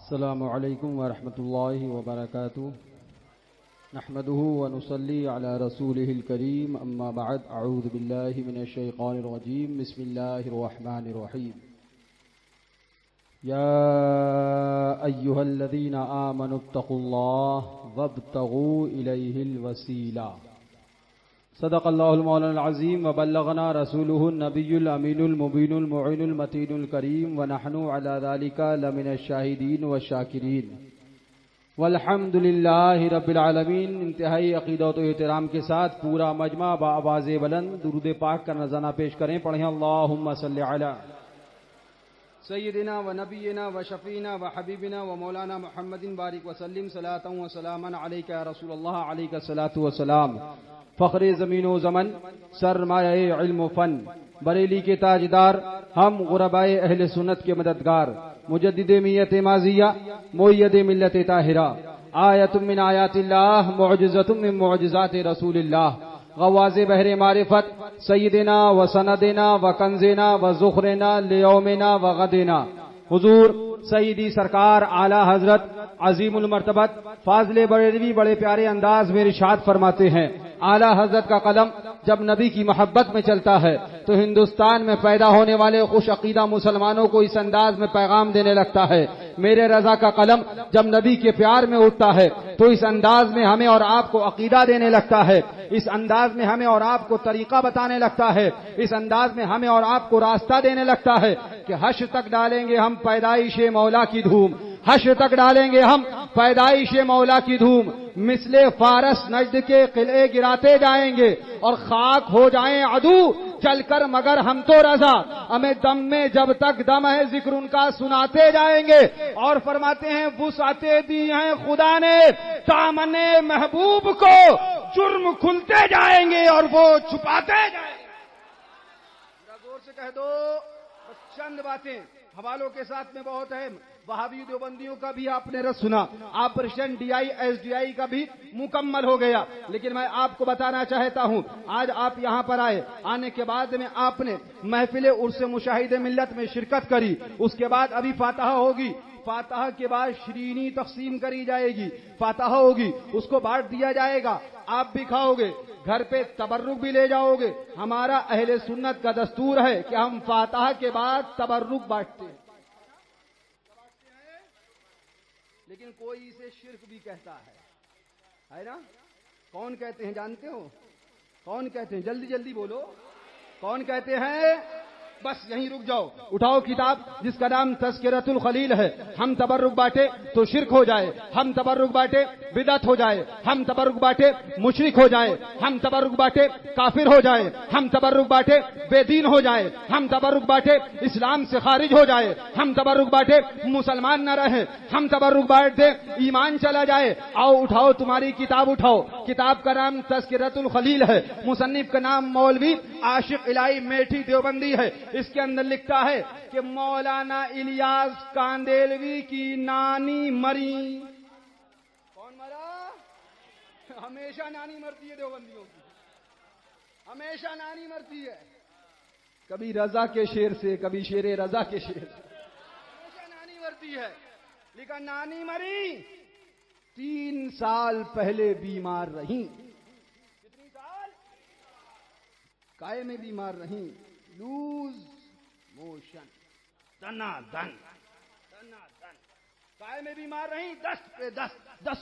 السلام علیکم ورحمۃ اللہ وبرکاتہ نحمده ونصلي على رسوله الكريم اما بعد اعوذ باللہ من الشیطان الرجیم بسم اللہ الرحمن الرحیم یا ایها الذین آمنوا اتقوا اللہ وابتغوا الیہ الوسیلہ صدق اللہ المولانا العظیم وبلغنا رسوله النبی الامین المبین المعین المتین الکریم ونحن علی ذلک لمن الشاہدین والشاکرین والحمد للہ رب العالمین۔ انتہائی عقیدت و احترام کے ساتھ پورا مجمع بآواز بلند درود پاک کا نذرانہ پیش کریں، پڑھیں اللہم صلی علی سیدنا و نبینا و شفینا و حبیبنا و مولانا محمد بارک وسلم صلاۃ و سلاما علیک یا رسول اللہ علیک الصلاۃ والسلام۔ فخر زمین و زمن سرمایہ علم و فن بریلی کے تاجدار، ہم غربائے اہل سنت کے مددگار، مجدد میت ماضیہ مؤید ملت طاہرہ، آیت من آیات اللہ معجزۃ من معجزات رسول اللہ، غواز بحر معرفت سیدنا و سندنا و کنزنا و ذخرنا لیومنا و غدنا، حضور سیدی سرکار اعلی حضرت عظیم المرتبت فاضل بریلوی بڑے پیارے انداز میں ارشاد فرماتے ہیں، اعلی حضرت کا قلم جب نبی کی محبت میں چلتا ہے تو ہندوستان میں پیدا ہونے والے خوش عقیدہ مسلمانوں کو اس انداز میں پیغام دینے لگتا ہے۔ میرے رضا کا قلم جب نبی کے پیار میں اٹھتا ہے تو اس انداز میں ہمیں اور آپ کو عقیدہ دینے لگتا ہے، اس انداز میں ہمیں اور آپ کو طریقہ بتانے لگتا ہے، اس انداز میں ہمیں اور آپ کو راستہ دینے لگتا ہے کہ حشر تک ڈالیں گے ہم پیدائش مولا کی دھوم، حشر تک ڈالیں گے ہم پیدائش مولا کی دھوم، مثل فارس نجد کے قلعے گراتے جائیں گے اور خاک ہو جائیں عدو چل کر مگر ہم تو رضا، ہمیں دم میں جب تک دم ہے ذکر ان کا سناتے جائیں گے۔ اور فرماتے ہیں وسعتیں دی ہیں خدا نے دامن محبوب کو، جرم کھلتے جائیں گے اور وہ چھپاتے جائیں گے۔ زور سے کہہ دو، چند باتیں حوالوں کے ساتھ میں بہت ہے۔ وہابی دیوبندیوں کا بھی آپ نے رس سنا، operation D I S D I کا بھی مکمل ہو گیا، لیکن میں آپ کو بتانا چاہتا ہوں آج آپ یہاں پر آئے، آنے کے بعد میں آپ نے محفل عرس مشاہد ملت میں شرکت کری، اس کے بعد ابھی فاتحہ ہوگی، فاتحہ کے بعد شرینی تقسیم کری جائے گی، فاتحہ ہوگی اس کو بانٹ دیا جائے گا، آپ بھی کھاؤ گے، گھر پہ تبرک بھی لے جاؤ گے۔ ہمارا اہل سنت کا دستور ہے کہ ہم فاتحہ کے بعد تبرک بانٹتے ہیں، لیکن کوئی اسے شرک بھی کہتا ہے نا؟ کون کہتے ہیں جانتے ہو؟ کون کہتے ہیں؟ جلدی جلدی بولو، کون کہتے ہیں؟ بس یہیں رک جاؤ، اٹھاؤ کتاب جس کا نام تذکرۃ الخلیل ہے۔ ہم تبرک بانٹے تو شرک ہو جائے، ہم تبرک بانٹے بدعت ہو جائے، ہم تبرک بانٹے مشرک ہو جائے، ہم تبرک بانٹے کافر ہو جائے، ہم تبرک بانٹے بے دین ہو جائے، ہم تبرک بانٹے اسلام سے خارج ہو جائے، ہم تبرک بانٹے مسلمان نہ رہے، ہم تبرک بانٹے ایمان چلا جائے۔ آؤ اٹھاؤ تمہاری کتاب اٹھاؤ، کتاب کا نام تذکرۃ الخلیل ہے، مصنف کا نام مولوی عاشق الہی میٹھی دیوبندی ہے۔ اس کے اندر لکھتا ہے کہ مولانا الیاس کاندیلوی کی نانی مری۔ کون مرا؟ ہمیشہ نانی مرتی ہے دیوبندیوں کی، ہمیشہ نانی مرتی ہے، کبھی رضا کے شیر سے، کبھی شیر رضا کے شیر سے، ہمیشہ نانی مرتی ہے۔ لیکن نانی مری 3 سال پہلے بیمار رہیں۔ کتنی سال؟ کائے میں بیمار رہیں، لوز موشن، دنا دن کائے میں بیمار رہیں، 10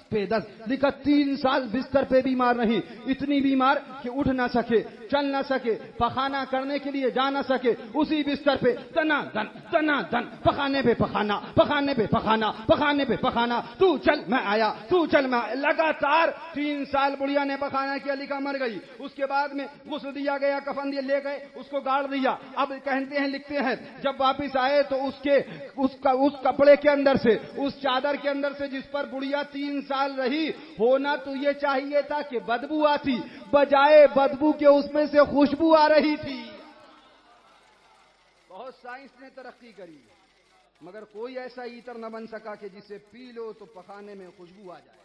پہ 10 لکھا 3 سال بستر پہ بیمار رہیں، اتنی بیمار کہ اٹھ نہ سکے، چل نہ سکے، پخانہ کرنے کے لیے جا نہ سکے، اسی بستر پہ دنا دن پخانے پہ پخانا، پخانے پہ پخانا، پخانے پہ پخانا، تو چل میں آیا، تو چل میں آیا، لگاتار 3 سال بڑھیا نے پخانا کیا، لکھا مر گئی۔ اس کے بعد میں غسل دیا گیا، کفن دیا، لے گئے اس کو گاڑ دیا۔ اب کہتے ہیں لکھتے ہیں جب واپس آئے تو اس کپڑے کے اندر سے، اس چادر کے اندر سے جس پر بڑھیا 3 سال رہی، ہونا تو یہ چاہیے تھا کہ بدبو آتی، بجائے بدبو کے اس میں سے خوشبو آ رہی تھی۔ بہت سائنس نے ترقی کری مگر کوئی ایسا عطر نہ بن سکا کہ جسے پی لو تو پخانے میں خوشبو آ جائے۔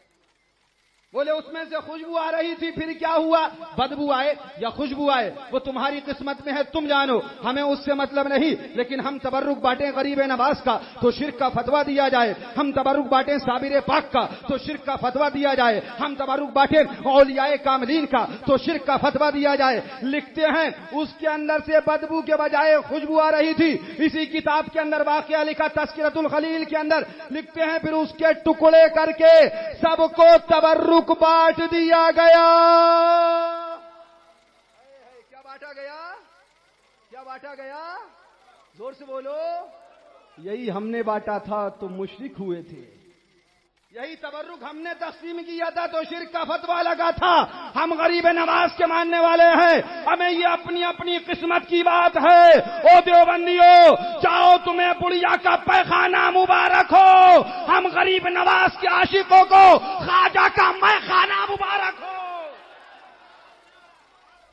بولے اس میں سے خوشبو آ رہی تھی، پھر کیا ہوا؟ بدبو آئے یا خوشبو آئے وہ تمہاری قسمت میں ہے، تم جانو، ہمیں اس سے مطلب نہیں۔ لیکن ہم تبرک بانٹیں غریب نواز کا تو شرک کا فتویٰ دیا جائے، ہم تبرک بانٹیں صابر پاک کا تو شرک کا فتویٰ دیا جائے، ہم تبرک بانٹیں اولیاء کاملین کا تو شرک کا فتویٰ دیا جائے۔ لکھتے ہیں اس کے اندر سے بدبو کے بجائے خوشبو آ رہی تھی۔ اسی کتاب کے اندر واقعہ لکھا تذکرۃ الخلیل کے اندر، لکھتے ہیں پھر اس کے ٹکڑے کر کے سب کو تبرک بانٹ دیا گیا۔ کیا بانٹا گیا؟ کیا بانٹا گیا؟ زور سے بولو۔ یہی ہم نے بانٹا تھا تو مشرک ہوئے تھے، یہی تبرک ہم نے تقسیم کیا تھا تو شرک کا فتویٰ لگا تھا۔ ہم غریب نواز کے ماننے والے ہیں، ہمیں یہ اپنی اپنی قسمت کی بات ہے۔ او دیوبندیو، چاہو تمہیں بڑھیا کا پیخانہ مبارک ہو، ہم غریب نواز کے عاشقوں کو خواجہ کا میخانہ مبارک ہو۔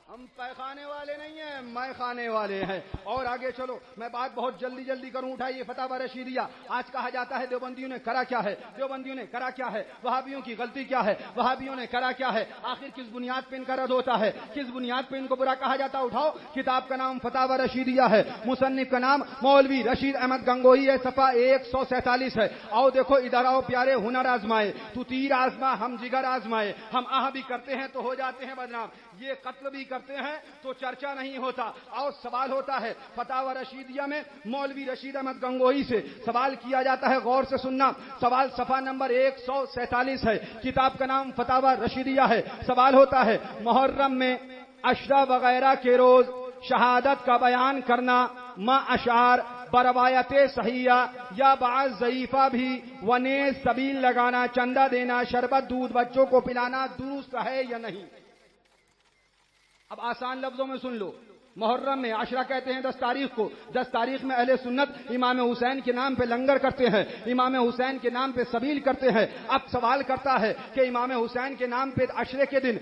ہم پیخانے والے نہیں ہیں، میں خانے والے ہیں۔ اور آگے چلو، میں بات بہت جلدی کروں۔ اٹھائیے فتاوی رشیدیہ۔ آج کہا جاتا ہے دیوبندیوں نے کرا کیا ہے، دیوبندیوں نے کرا کیا ہے، وہابیوں کی غلطی کیا ہے، وہابیوں نے کرا کیا ہے، آخر کس بنیاد پہ ان کا رد ہوتا ہے، کس بنیاد پہ ان کو برا کہا جاتا ہے۔ اٹھاؤ، کتاب کا نام فتاوی رشیدیہ ہے، مصنف کا نام مولوی رشید احمد گنگوہی ہے، صفحہ 147 ہے۔ آؤ دیکھو، ادھر آؤ پیارے، ہنر آزمائے تو تیر آزما، ہم جگر آزمائے، ہم آہ بھی کرتے ہیں تو ہو جاتے ہیں بدنام، یہ قتل بھی کرتے ہیں تو چرچا نہیں ہوتا۔ اور سوال ہوتا ہے فتاوی رشیدیہ میں مولوی رشید احمد گنگوہی سے سوال کیا جاتا ہے، غور سے سننا۔ سوال صفحہ نمبر 147 ہے، کتاب کا نام فتاوی رشیدیہ ہے۔ سوال ہوتا ہے، محرم میں عشرہ وغیرہ کے روز شہادت کا بیان کرنا ما اشعار بروایت صحیحہ یا بعض ضعیفہ بھی ونیز سبیل لگانا، چندہ دینا، شربت دودھ بچوں کو پلانا درست ہے یا نہیں؟ اب آسان لفظوں میں سن لو، محرم میں عشرہ کہتے ہیں 10 تاریخ کو، 10 تاریخ میں اہل سنت امام حسین کے نام پہ لنگر کرتے ہیں، امام حسین کے نام پہ سبیل کرتے ہیں۔ اب سوال کرتا ہے کہ امام حسین کے نام پہ عشرے کے دن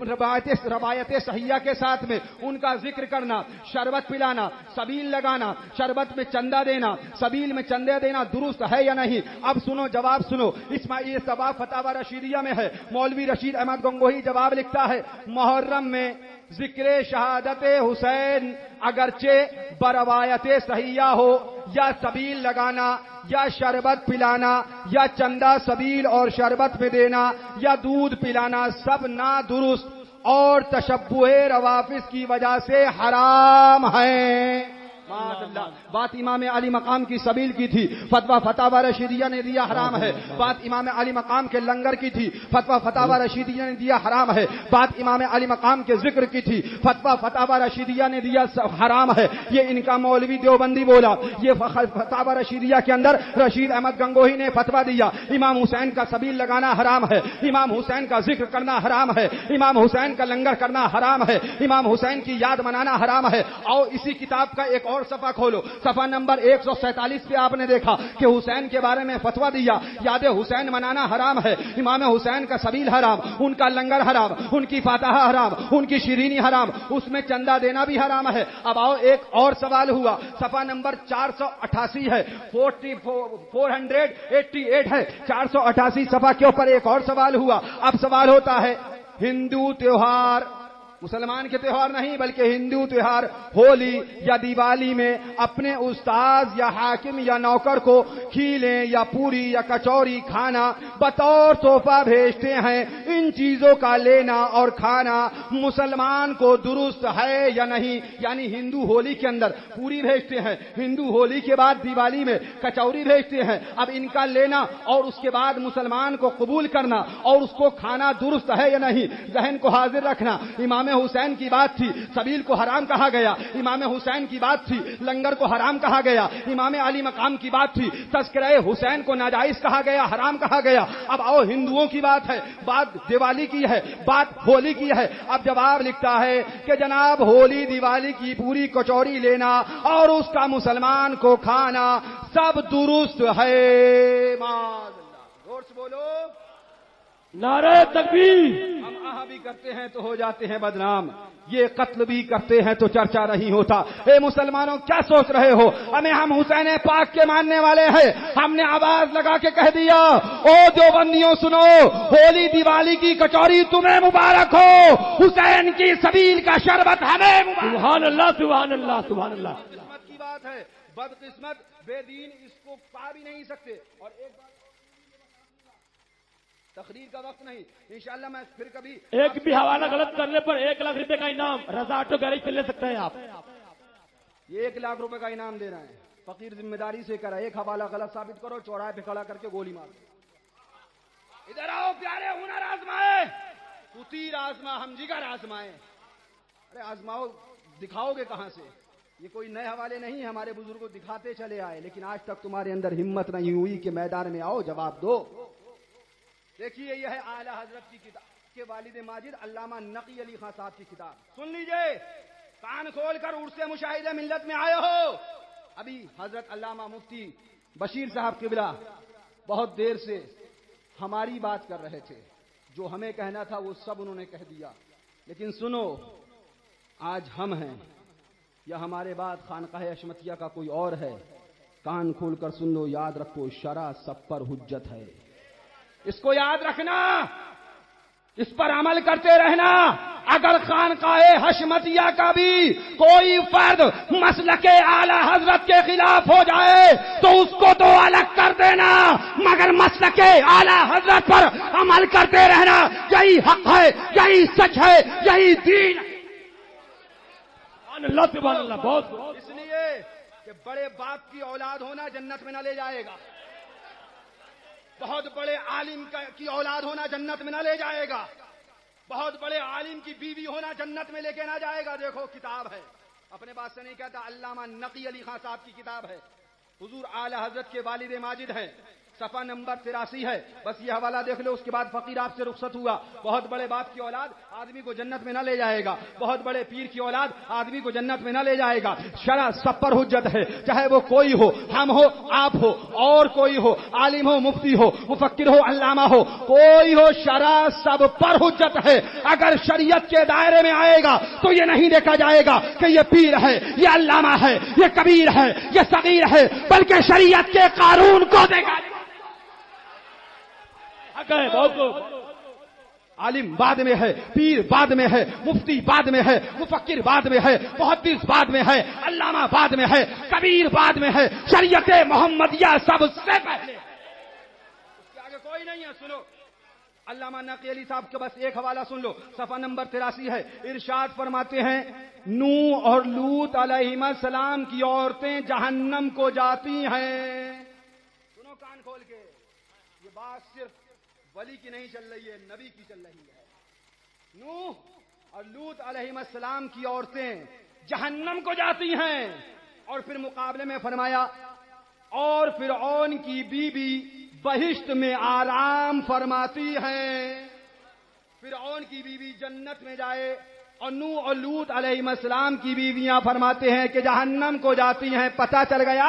روایت صحیحہ کے ساتھ میں ان کا ذکر کرنا، شربت پلانا، سبیل لگانا، شربت میں چندہ دینا، سبیل میں چندے دینا درست ہے یا نہیں؟ اب سنو، جواب سنو۔ اسماعیل جواب فتاوی رشیدیہ میں ہے، مولوی رشید احمد گنگوہی جواب لکھتا ہے، محرم میں ذکر شہادت حسین اگرچہ بروایت صحیحہ ہو یا سبیل لگانا یا شربت پلانا یا چندہ سبیل اور شربت میں دینا یا دودھ پلانا سب نادرست اور تشبہ روافض کی وجہ سے حرام ہے۔ بات امام علی مقام کی سبیل کی تھی، فتویٰ فتاوی رشیدیہ نے دیا حرام ہے۔ بات امام علی مقام کے لنگر کی تھی، فتویٰ فتاوی رشیدیہ نے دیا حرام ہے۔ بات امام علی مقام کے ذکر کی تھی، فتویٰ فتاوی رشیدیہ نے دیا حرام ہے۔ یہ ان کا مولوی دیوبندی بولا، یہ فتاوی رشیدیہ کے اندر رشید احمد گنگوہی نے فتویٰ دیا، امام حسین کا سبیل لگانا حرام ہے، امام حسین کا ذکر کرنا حرام ہے، امام حسین کا لنگر کرنا حرام ہے، امام حسین کی یاد منانا حرام ہے۔ اور اسی کتاب کا ایک اور صفحہ کھولو، صفحہ نمبر 147 پہ آپ نے دیکھا کہ حسین کے بارے میں فتویٰ دیا، یاد حسین منانا حرام ہے، امام حسین کا سبیل حرام، ان کا لنگر حرام، ان کی فاتحہ حرام، ان کی شیرینی حرام، اس میں چندہ دینا بھی حرام ہے۔ اب آؤ، ایک اور سوال ہوا، صفحہ نمبر 488 ہے، 488 ہے، 488 صفحہ کے اوپر ایک اور سوال ہوا۔ اب سوال ہوتا ہے، ہندو تیوہار، مسلمان کے تہوار نہیں بلکہ ہندو تہوار ہولی یا دیوالی میں اپنے استاذ یا حاکم یا نوکر کو کھیلیں یا پوری یا کچوری کھانا بطور تحفہ بھیجتے ہیں، ان چیزوں کا لینا اور کھانا مسلمان کو درست ہے یا نہیں؟ یعنی ہندو ہولی کے اندر پوری بھیجتے ہیں، ہندو ہولی کے بعد دیوالی میں کچوری بھیجتے ہیں، اب ان کا لینا اور اس کے بعد مسلمان کو قبول کرنا اور اس کو کھانا درست ہے یا نہیں؟ ذہن کو حاضر رکھنا، امام حسین کی بات تھی، سبیل کو حرام کہا گیا، امام حسین کی بات تھی، لنگر کو حرام کہا گیا، امام علی مقام کی بات تھی، تذکرہ حسین کو ناجائز کہا گیا، حرام کہا گیا۔ اب آؤ، ہندوؤں کی بات ہے، بات دیوالی کی ہے، بات ہولی کی ہے۔ اب جواب لکھتا ہے کہ جناب ہولی دیوالی کی پوری کچوری لینا اور اس کا مسلمان کو کھانا سب درست ہے۔ غور سے بولو، نعرہ تکبیر. ہم آہ بھی کرتے ہیں تو ہو جاتے ہیں بدنام، یہ قتل بھی کرتے ہیں تو چرچا نہیں ہوتا. اے مسلمانوں کیا سوچ رہے ہو؟ ہم حسین پاک کے ماننے والے ہیں. ہم نے آواز لگا کے کہہ دیا او دیوبندیوں سنو، ہولی دیوالی کی کچوری تمہیں مبارک ہو، حسین کی سبیل کا شربت ہمیں مبارک. سبحان اللہ سبحان اللہ سبحان اللہ. قسمت کی بات ہے، بدقسمت بے دین اس کو پا بھی نہیں سکتے. اور ایک بات تقریر کا وقت نہیں، انشاءاللہ میں پھر کبھی ایک بھی حوالہ غلط کرنے پر 1,00,000 روپے کا انعام رضا آٹو گیرج سے لے سکتے ہیں آپ. یہ 1,00,000 روپے کا انعام دے رہے ہیں. فقیر ذمہ داری سے کرا، ایک حوالہ غلط ثابت کرو، چوراہے پہ کھڑا کر کے گولی مار دو. ادھر آؤ پیارے، ہنر آزمائے، تو تیر آزما ہم جگر آزمائے. ارے آزماؤ، دکھاؤ گے کہاں سے؟ یہ کوئی نئے حوالے نہیں، ہمارے بزرگوں دکھاتے چلے آئے، لیکن آج تک تمہارے اندر ہمت نہیں ہوئی کہ میدان میں آؤ جواب دو. دیکھیے یہ ہے اعلی حضرت کی کتاب کے والد ماجد علامہ نقی علی خان صاحب کی کتاب. سن لیجئے، کان کھول کر عرص مشاہدہ ملت میں آئے ہو. ابھی حضرت علامہ مفتی بشیر صاحب قبلہ بہت دیر سے ہماری بات کر رہے تھے، جو ہمیں کہنا تھا وہ سب انہوں نے کہہ دیا. لیکن سنو، آج ہم ہیں یا ہمارے بعد خانقاہ حشمتیہ کا کوئی اور ہے، کان کھول کر سن لو، یاد رکھو شرع سب پر حجت ہے. اس کو یاد رکھنا، اس پر عمل کرتے رہنا. اگر خانقاہ حشمتیہ کا بھی کوئی فرد مسلک اعلی حضرت کے خلاف ہو جائے تو اس کو تو الگ کر دینا، مگر مسلک اعلی حضرت پر عمل کرتے رہنا. یہی حق ہے، یہی سچ ہے، یہی دین. سبحان اللہ سبحان اللہ. بہت اس لیے کہ بڑے باپ کی اولاد ہونا جنت میں نہ لے جائے گا، بہت بڑے عالم کی اولاد ہونا جنت میں نہ لے جائے گا، بہت بڑے عالم کی بیوی ہونا جنت میں لے کے نہ جائے گا. دیکھو کتاب ہے، اپنے بات سے نہیں کہتا، علامہ نقی علی خان صاحب کی کتاب ہے، حضور اعلی حضرت کے والد ماجد ہیں، صفحہ نمبر 83 ہے. بس یہ حوالہ دیکھ لو، اس کے بعد فقیر آپ سے رخصت ہوا. بہت بڑے باپ کی اولاد آدمی کو جنت میں نہ لے جائے گا، بہت بڑے پیر کی اولاد آدمی کو جنت میں نہ لے جائے گا. شرع سب پر حجت ہے، چاہے وہ کوئی ہو، ہم ہو، آپ ہو، اور کوئی ہو، عالم ہو، مفتی ہو، مفکر ہو، علامہ ہو، کوئی ہو، شرع سب پر حجت ہے. اگر شریعت کے دائرے میں آئے گا تو یہ نہیں دیکھا جائے گا کہ یہ پیر ہے، یہ علامہ ہے، یہ کبیر ہے، یہ صغیر ہے، بلکہ شریعت کے قانون کو دیکھا. عالم بعد میں ہے، پیر بعد میں ہے، مفتی بعد میں ہے، مفکر بعد میں ہے، محدث بعد میں ہے، علامہ بعد میں ہے، کبیر بعد میں ہے. شریعت محمدیہ سب سے پہلے، اس کے آگے کوئی نہیں ہے. سنو علامہ نقی علی صاحب کے بس ایک حوالہ سن لو، صفحہ نمبر 83 ہے. ارشاد فرماتے ہیں نوح اور لوط علیہ السلام کی عورتیں جہنم کو جاتی ہیں. سنو کان کھول کے، یہ بات صرف ولی کی نہیں چل رہی ہے، نبی کی چل رہی ہے. نوح اور لوط علیہ السلام کی عورتیں جہنم کو جاتی ہیں. اور پھر مقابلے میں فرمایا اور فرعون کی بیوی بہشت میں آرام فرماتی ہیں. فرعون کی بیوی جنت میں جائے اور نوح اور لوط علیہ السلام کی بیویاں فرماتے ہیں کہ جہنم کو جاتی ہیں. پتہ چل گیا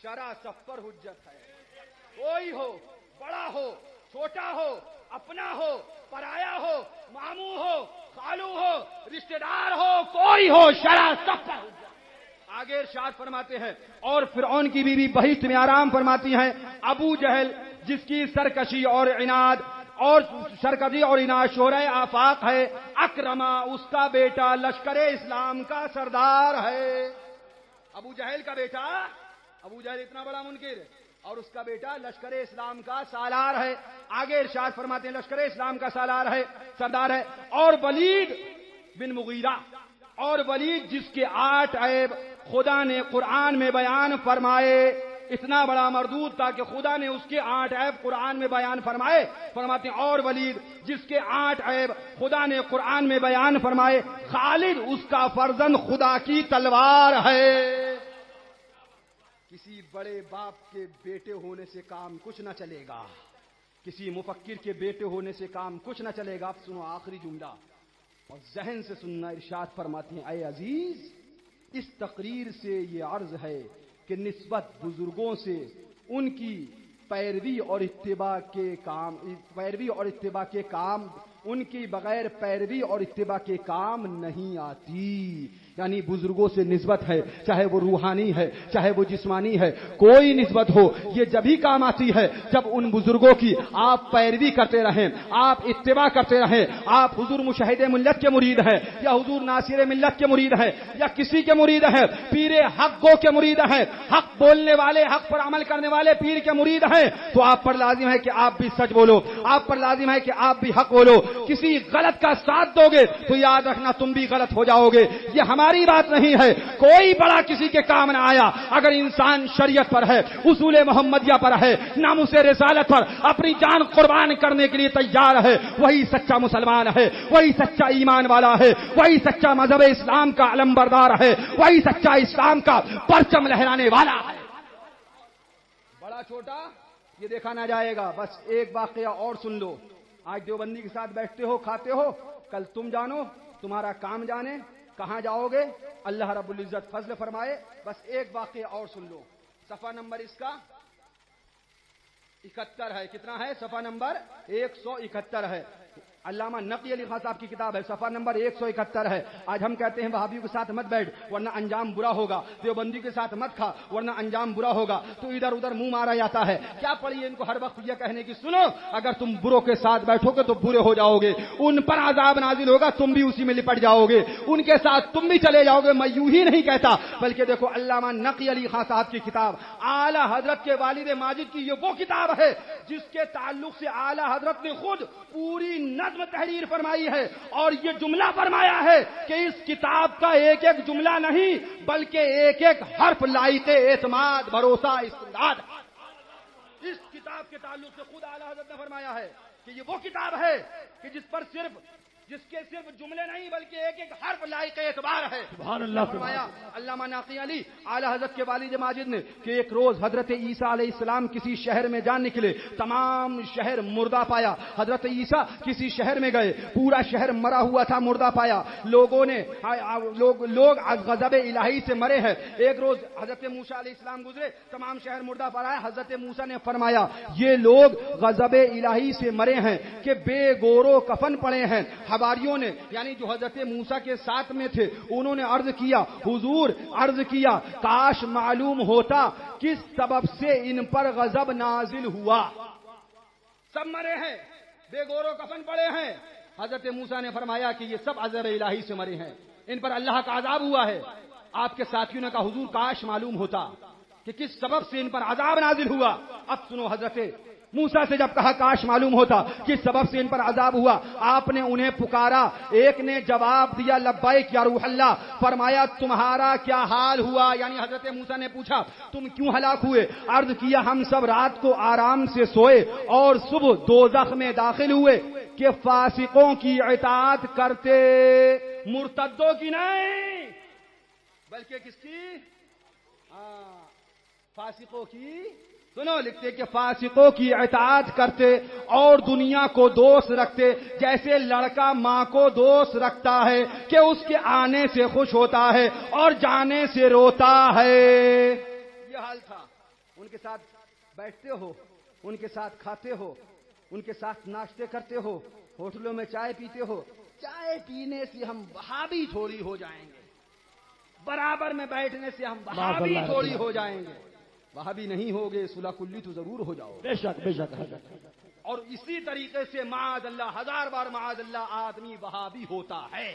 شرع سب پر حجت ہے. کوئی ہو، بڑا ہو، چھوٹا ہو، اپنا ہو، پرایا ہو، ماموں ہو، خالو ہو، رشتہ دار ہو، کوئی ہو، شرع سب پر حجت. آگے ارشاد فرماتے ہیں اور فرعون کی بیوی بہشت میں آرام فرماتی ہیں. ابو جہل جس کی سرکشی اور عناد شورۂ آفاق ہے، اکرما اس کا بیٹا لشکر اسلام کا سردار ہے. ابو جہل کا بیٹا، ابو جہل اتنا بڑا منکر اور اس کا بیٹا لشکر اسلام کا سالار ہے. آگے ارشاد فرماتے ہیں لشکر اسلام کا سالار ہے، سردار ہے. اور ولید بن مغیرہ، اور ولید جس کے 8 عیب خدا نے قرآن میں بیان فرمائے، اتنا بڑا مردود تھا کہ خدا نے اس کے 8 عیب قرآن میں بیان فرمائے. فرماتے ہیں اور ولید جس کے 8 عیب خدا نے قرآن میں بیان فرمائے، خالد اس کا فرزند خدا کی تلوار ہے. کسی بڑے باپ کے بیٹے ہونے سے کام کچھ نہ چلے گا، کسی مفکر کے بیٹے ہونے سے کام کچھ نہ چلے گا. اب سنو آخری جملہ اور ذہن سے سننا. ارشاد فرماتے ہیں اے عزیز، اس تقریر سے یہ عرض ہے کہ نسبت بزرگوں سے ان کی پیروی اور اتباع کے کام ان کی بغیر پیروی اور اتباع کے کام نہیں آتی. یعنی بزرگوں سے نسبت ہے، چاہے وہ روحانی ہے چاہے وہ جسمانی ہے، کوئی نسبت ہو، یہ جبھی کام آتی ہے جب ان بزرگوں کی آپ پیروی کرتے رہیں، آپ اتباع کرتے رہیں. آپ حضور مشاہد ملت کے مرید ہیں یا حضور ناصر ملت کے مرید ہیں یا کسی کے مرید ہیں، پیر حق گو کے مرید ہیں، حق بولنے والے، حق پر عمل کرنے والے پیر کے مرید ہیں، تو آپ پر لازم ہے کہ آپ بھی سچ بولو، آپ پر لازم ہے کہ آپ بھی حق بولو. کسی غلط کا ساتھ دو گے تو یاد رکھنا تم بھی غلط ہو جاؤ گے. یہ ہماری بات نہیں ہے، کوئی بڑا کسی کے کام نہ آیا. اگر انسان شریعت پر ہے، اصول محمدیہ پر ہے، ناموس رسالت پر اپنی جان قربان کرنے کے لیے تیار ہے، وہی سچا مسلمان ہے، وہی سچا ایمان والا ہے، وہی سچا مذہب اسلام کا علمبردار ہے، وہی سچا اسلام کا پرچم لہرانے والا ہے. بڑا چھوٹا یہ دیکھا نہ جائے گا. بس ایک واقعہ اور سن لو. آج دیوبندی کے ساتھ بیٹھتے ہو، کھاتے ہو، کل تم جانو، تمہارا کام جانے، کہاں جاؤ گے، اللہ رب العزت فضل فرمائے. بس ایک واقعہ اور سن لو. صفحہ نمبر اس کا 71 ہے. کتنا ہے؟ صفحہ نمبر 171 ہے. علامہ نقی علی خان صاحب کی کتاب ہے، صفحہ نمبر 171 ہے. آج ہم کہتے ہیں وہابیوں کے ساتھ مت بیٹھ ورنہ انجام برا ہوگا، دیوبندی کے ساتھ مت کھا ورنہ انجام برا ہوگا، تو ادھر ادھر منہ مارا جاتا ہے. کیا پڑیے ان کو ہر وقت یہ کہنے کی، سنو اگر تم بروں کے ساتھ بیٹھو گے تو برے ہو جاؤ گے، ان پر عذاب نازل ہوگا، تم بھی اسی میں لپٹ جاؤ گے، ان کے ساتھ تم بھی چلے جاؤ گے. میں یوں ہی نہیں کہتا، بلکہ دیکھو علامہ نقی علی خان صاحب کی کتاب اعلی حضرت کے والد ماجد کی یہ وہ کتاب ہے جس کے تعلق سے اعلی حضرت نے خود پوری نظم تحریر فرمائی ہے، اور یہ جملہ فرمایا ہے کہ اس کتاب کا ایک ایک جملہ نہیں بلکہ ایک ایک حرف لائق اعتماد، بھروسہ، استناد. اس کتاب کے تعلق سے خود اعلی حضرت نے فرمایا ہے کہ یہ وہ کتاب ہے کہ جس کے صرف جملے نہیں بلکہ ایک ایک حرف لائق اعتبار ہے. سبحان اللہ. فرمایا علامہ ناقی علی اعلی حضرت کے والد ماجد نے کہ ایک روز حضرت عیسیٰ علیہ السلام کسی شہر میں جان نکلے، تمام شہر مردہ پایا. حضرت عیسیٰ کسی شہر میں گئے، پورا شہر مرا ہوا تھا، مردہ پایا. لوگ غضب الہی سے مرے ہیں. ایک روز حضرت موسیٰ علیہ السلام گزرے، تمام شہر مردہ پایا. حضرت موسیٰ نے فرمایا یہ لوگ غضب الہی سے مرے ہیں کہ بے گورو کفن پڑے ہیں. حواریوں نے یعنی جو حضرت موسیٰ کے ساتھ میں تھے انہوں نے عرض کیا، حضور عرض کیا کاش معلوم ہوتا کس سبب سے ان پر غضب نازل ہوا. سب مرے ہیں، بے گورو کفن پڑے ہیں. حضرت موسیٰ نے فرمایا کہ یہ سب عذاب الہی سے مرے ہیں، ان پر اللہ کا عذاب ہوا ہے. آپ کے ساتھیوں نے کہا حضور کاش معلوم ہوتا کہ کس سبب سے ان پر عذاب نازل ہوا. اب سنو، حضرت موسیٰ سے جب کہا کاش معلوم ہوتا کس سبب سے ان پر عذاب ہوا، آپ نے انہیں پکارا. ایک نے جواب دیا لبیک یا روح اللہ. فرمایا تمہارا کیا حال ہوا؟ یعنی حضرت موسیٰ نے پوچھا تم کیوں ہلاک ہوئے؟ عرض کیا ہم سب رات کو آرام سے سوئے اور صبح دوزخ میں داخل ہوئے کہ فاسقوں کی اطاعت کرتے، مرتدوں کی نہیں بلکہ کس کی؟ فاسقوں کی. سنو، لکھتے کہ فاسقوں کی اطاعت کرتے اور دنیا کو دوست رکھتے، جیسے لڑکا ماں کو دوست رکھتا ہے کہ اس کے آنے سے خوش ہوتا ہے اور جانے سے روتا ہے. یہ حال تھا. ان کے ساتھ بیٹھتے ہو، ان کے ساتھ کھاتے ہو، ان کے ساتھ ناشتے کرتے ہو، ہوٹلوں میں چائے پیتے ہو. چائے پینے سے ہم وہابی تھوڑی ہو جائیں گے، برابر میں بیٹھنے سے ہم وہابی تھوڑی ہو جائیں گے. وہابی نہیں ہوگے صلح کلی تو ضرور ہو جاؤ. بے شک بے شک. اور اسی طریقے سے معاذ اللہ، ہزار بار معاذ اللہ، آدمی وہابی ہوتا ہے.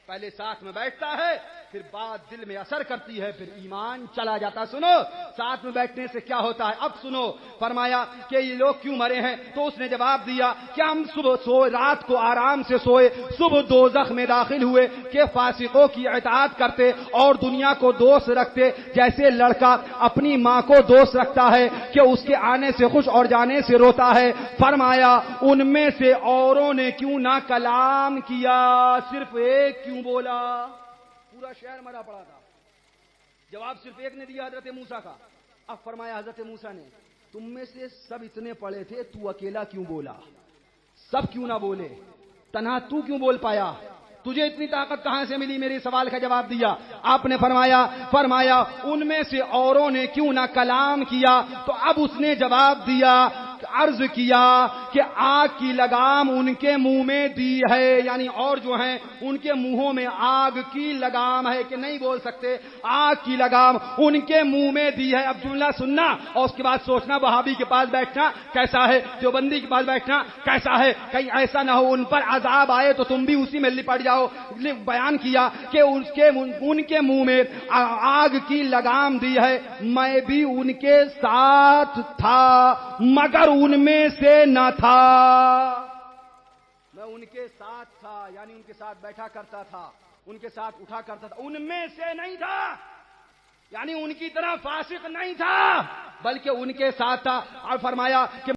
پہلے ساتھ میں بیٹھتا ہے، پھر بات دل میں اثر کرتی ہے، پھر ایمان چلا جاتا. سنو ساتھ میں بیٹھنے سے کیا ہوتا ہے. اب سنو، فرمایا کہ یہ لوگ کیوں مرے ہیں؟ تو اس نے جواب دیا کہ ہم صبح سوئے، رات کو آرام سے سوئے، صبح دوزخ میں داخل ہوئے کہ فاسقوں کی اطاعت کرتے اور دنیا کو دوست رکھتے، جیسے لڑکا اپنی ماں کو دوست رکھتا ہے کہ اس کے آنے سے خوش اور جانے سے روتا ہے. فرمایا ان میں سے اوروں نے کیوں نہ کلام کیا، صرف ایک کیوں بولا؟ پورا شہر مرا پڑا تھا، جواب صرف ایک نے دیا، حضرت موسیٰ کا. اب فرمایا حضرت موسیٰ نے تم میں سے سب اتنے پڑے تھے، تو اکیلا کیوں بولا؟ سب کیوں نہ بولے، تنہا تو کیوں بول پایا؟ تجھے اتنی طاقت کہاں سے ملی؟ میرے سوال کا جواب دیا. آپ نے فرمایا ان میں سے اوروں نے کیوں نہ کلام کیا. تو اب اس نے جواب دیا، عرض کیا کہ آگ کی لگام ان کے منہ میں دی ہے، یعنی اور جو ہیں ان کے منہوں میں آگ کی لگام ہے کہ نہیں بول سکتے، آگ کی لگام ان کے منہ میں دی ہے. اب جملہ سننا اور اس کے بعد سوچنا وہابی کے پاس بیٹھنا کیسا ہے، دیوبندی کے پاس بیٹھنا کیسا ہے، کہیں ایسا نہ ہو ان پر عذاب آئے تو تم بھی اسی میں لپٹ جاؤ. بیان کیا کہ ان کے منہ میں آگ کی لگام دی ہے. میں بھی ان کے ساتھ تھا مگر ان میں سے نہ تھا. میں ان کے ساتھ تھا یعنی ان کے ساتھ بیٹھا کرتا تھا، ان کے ساتھ اٹھا کرتا تھا، ان میں سے نہیں تھا، یعنی ان کی طرح فاسق نہیں تھا بلکہ ان کے ساتھ تھا. اور فرمایا کہ